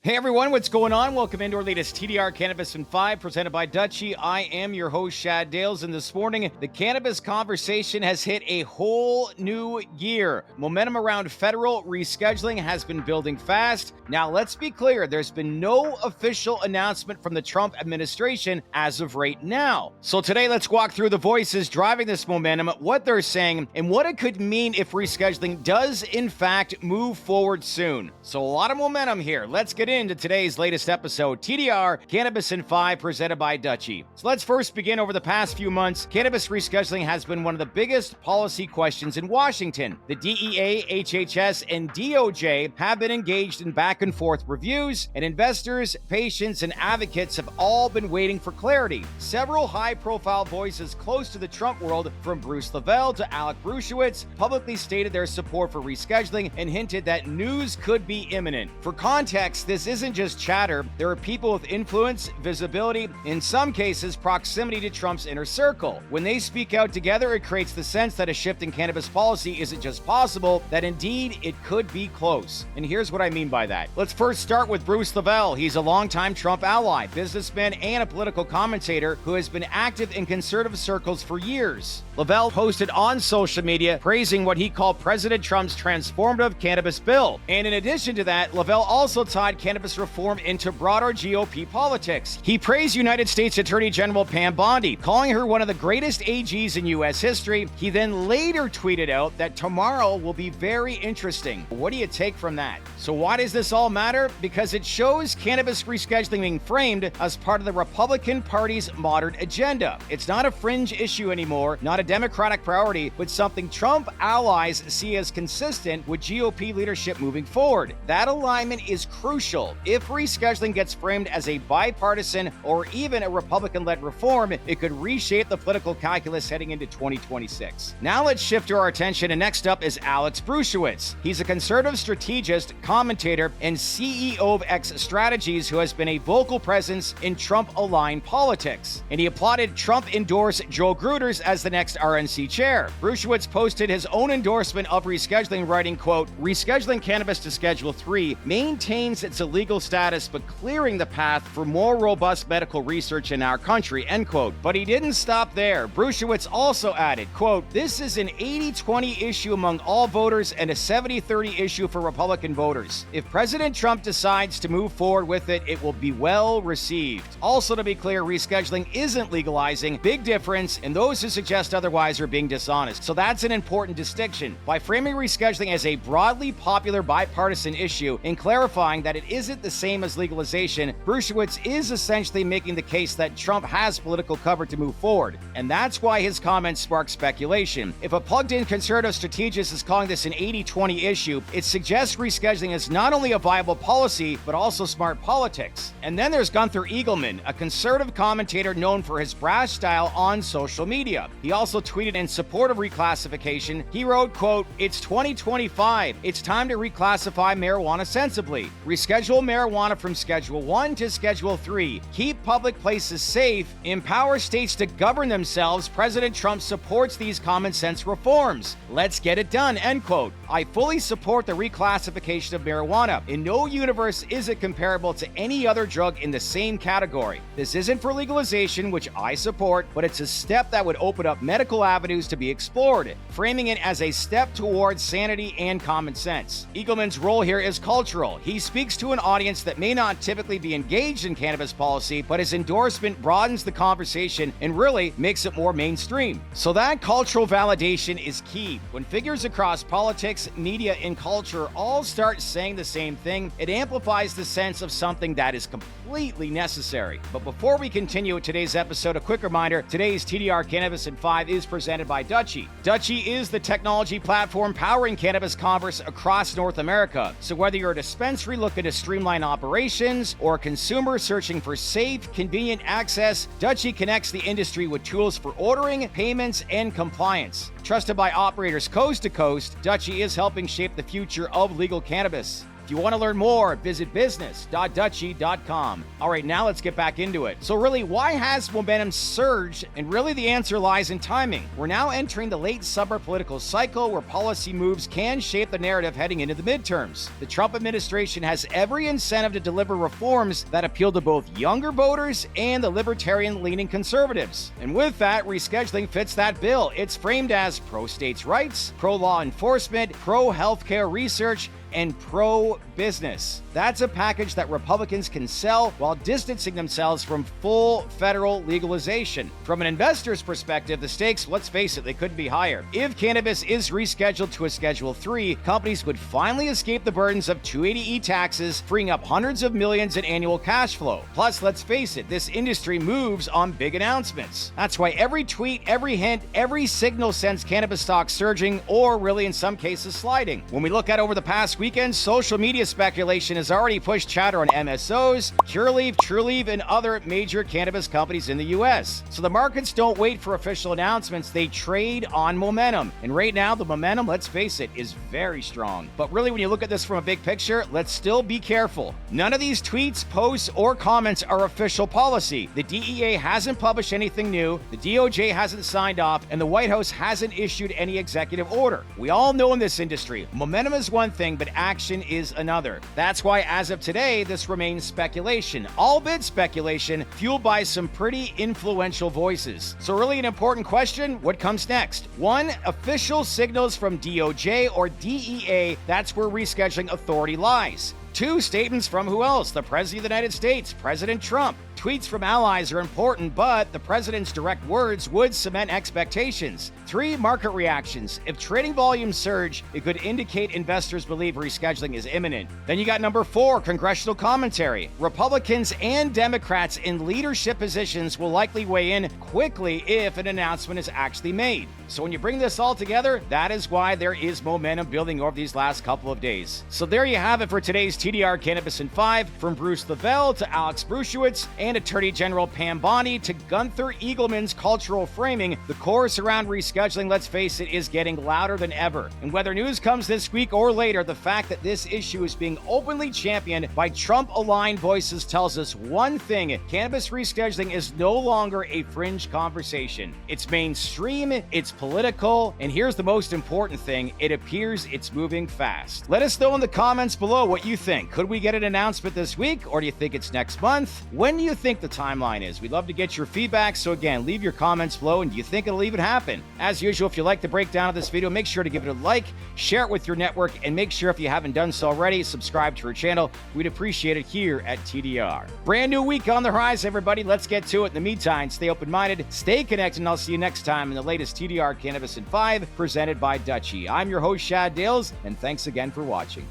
Hey everyone, what's going on? Welcome into our latest TDR Cannabis in 5 presented by Dutchie. I am your host, Shad Dales, and this morning, the cannabis conversation has hit a whole new gear. Momentum around federal rescheduling has been building fast. Now, let's be clear, there's been no official announcement from the Trump administration as of right now. So today, let's walk through the voices driving this momentum, what they're saying, and what it could mean if rescheduling does, in fact, move forward soon. So a lot of momentum here. Let's get into today's latest episode, TDR Cannabis in 5, presented by Dutchie. So let's first begin. Over the past few months, cannabis rescheduling has been one of the biggest policy questions in Washington. The DEA, HHS, and DOJ have been engaged in back and forth reviews, and investors, patients, and advocates have all been waiting for clarity. Several high-profile voices close to the Trump world, from Bruce Lavelle to Alec Bruchewitz, publicly stated their support for rescheduling and hinted that news could be imminent. For context, this isn't just chatter. There are people with influence, visibility, in some cases, proximity to Trump's inner circle. When they speak out together, it creates the sense that a shift in cannabis policy isn't just possible, that indeed it could be close. And here's what I mean by that. Let's first start with Bruce Lavelle. He's a longtime Trump ally, businessman, and a political commentator who has been active in conservative circles for years. Lavelle posted on social media praising what he called President Trump's transformative cannabis bill. And in addition to that, Lavelle also tied cannabis reform into broader GOP politics. He praised United States Attorney General Pam Bondi, calling her one of the greatest AGs in U.S. history. He then later tweeted out that tomorrow will be very interesting. What do you take from that? So why does this all matter? Because it shows cannabis rescheduling being framed as part of the Republican Party's modern agenda. It's not a fringe issue anymore, not a Democratic priority, but something Trump allies see as consistent with GOP leadership moving forward. That alignment is crucial. If rescheduling gets framed as a bipartisan or even a Republican-led reform, it could reshape the political calculus heading into 2026. Now let's shift our attention, and next up is Alex Bruchewitz. He's a conservative strategist, commentator, and CEO of X Strategies who has been a vocal presence in Trump-aligned politics. And he applauded Trump-endorsed Joe Gruters as the next RNC chair. Bruchewitz posted his own endorsement of rescheduling, writing, quote, "Rescheduling cannabis to Schedule 3 maintains its illegal status, but clearing the path for more robust medical research in our country," end quote. But he didn't stop there. Bruchewitz also added, quote, "This is an 80-20 issue among all voters and a 70-30 issue for Republican voters. If President Trump decides to move forward with it, it will be well received." Also, to be clear, rescheduling isn't legalizing. Big difference, and those who suggest otherwise are being dishonest. So that's an important distinction. By framing rescheduling as a broadly popular bipartisan issue and clarifying that it isn't the same as legalization, Bruchewitz is essentially making the case that Trump has political cover to move forward. And that's why his comments spark speculation. If a plugged-in conservative strategist is calling this an 80-20 issue, it suggests rescheduling is not only a viable policy, but also smart politics. And then there's Gunther Eagleman, a conservative commentator known for his brash style on social media. He also tweeted in support of reclassification. He wrote, quote, "It's 2025. It's time to reclassify marijuana sensibly. Reschedule marijuana from Schedule 1 to Schedule 3. Keep public places safe. Empower states to govern themselves. President Trump supports these common sense reforms. Let's get it done," end quote. "I fully support the reclassification of marijuana. In no universe is it comparable to any other drug in the same category. This isn't for legalization, which I support, but it's a step that would open up medical avenues to be explored, framing it as a step towards sanity and common sense." Eagleman's role here is cultural. He speaks to an audience that may not typically be engaged in cannabis policy, but his endorsement broadens the conversation and really makes it more mainstream. So that cultural validation is key. When figures across politics, media, and culture all start saying the same thing, it amplifies the sense of something that is completely necessary. But before we continue with today's episode, a quick reminder, today's TDR Cannabis in 5 is presented by Dutchie. Dutchie is the technology platform powering cannabis commerce across North America. So whether you're a dispensary looking to streamline operations or a consumer searching for safe, convenient access, Dutchie connects the industry with tools for ordering, payments, and compliance. Trusted by operators coast to coast, Dutchie is helping shape the future of legal cannabis. If you want to learn more, visit business.dutchie.com. All right, now let's get back into it. So really, why has momentum surged? And really the answer lies in timing. We're now entering the late summer political cycle where policy moves can shape the narrative heading into the midterms. The Trump administration has every incentive to deliver reforms that appeal to both younger voters and the libertarian-leaning conservatives. And with that, rescheduling fits that bill. It's framed as pro-states' rights, pro-law enforcement, pro-healthcare research, and pro-business. That's a package that Republicans can sell while distancing themselves from full federal legalization. From an investor's perspective, the stakes, let's face it, they couldn't be higher. If cannabis is rescheduled to a Schedule 3, companies would finally escape the burdens of 280E taxes, freeing up hundreds of millions in annual cash flow. Plus, let's face it, this industry moves on big announcements. That's why every tweet, every hint, every signal sends cannabis stocks surging, or really in some cases sliding. When we look at over the past weekend, social media speculation has already pushed chatter on MSOs, Curaleaf, Trulieve, and other major cannabis companies in the US. So the markets don't wait for official announcements, they trade on momentum. And right now, the momentum, let's face it, is very strong. But really, when you look at this from a big picture, let's still be careful. None of these tweets, posts, or comments are official policy. The DEA hasn't published anything new, the DOJ hasn't signed off, and the White House hasn't issued any executive order. We all know in this industry, momentum is one thing, but action is another. That's why, as of today, this remains speculation. Albeit speculation, fueled by some pretty influential voices. So really an important question, what comes next? 1. Official signals from DOJ or DEA, that's where rescheduling authority lies. 2. Statements from who else? The President of the United States, President Trump. Tweets from allies are important, but the president's direct words would cement expectations. 3. Market reactions. If trading volumes surge, it could indicate investors believe rescheduling is imminent. Then you got number 4, congressional commentary. Republicans and Democrats in leadership positions will likely weigh in quickly if an announcement is actually made. So when you bring this all together, that is why there is momentum building over these last couple of days. So there you have it for today's TDR Cannabis in 5, from Bruce Lavelle to Alex Brusiewicz and Attorney General Pam Bondi to Gunther Eagleman's cultural framing. The chorus around rescheduling, let's face it, is getting louder than ever. And whether news comes this week or later, the fact that this issue is being openly championed by Trump-aligned voices tells us one thing: cannabis rescheduling is no longer a fringe conversation. It's mainstream, it's political, and here's the most important thing: it appears it's moving fast. Let us know in the comments below what you think. Could we get an announcement this week, or do you think it's next month? When do you think the timeline is? We'd love to get your feedback, so again, leave your comments below, and do you think it'll even happen? As usual, if you like the breakdown of this video, make sure to give it a like, share it with your network, and make sure, if you haven't done so already, subscribe to our channel. We'd appreciate it here at TDR. Brand new week on the horizon, everybody. Let's get to it. In the meantime, stay open-minded, stay connected, and I'll see you next time in the latest TDR Cannabis in 5, presented by Dutchie. I'm your host, Shad Dales, and thanks again for watching.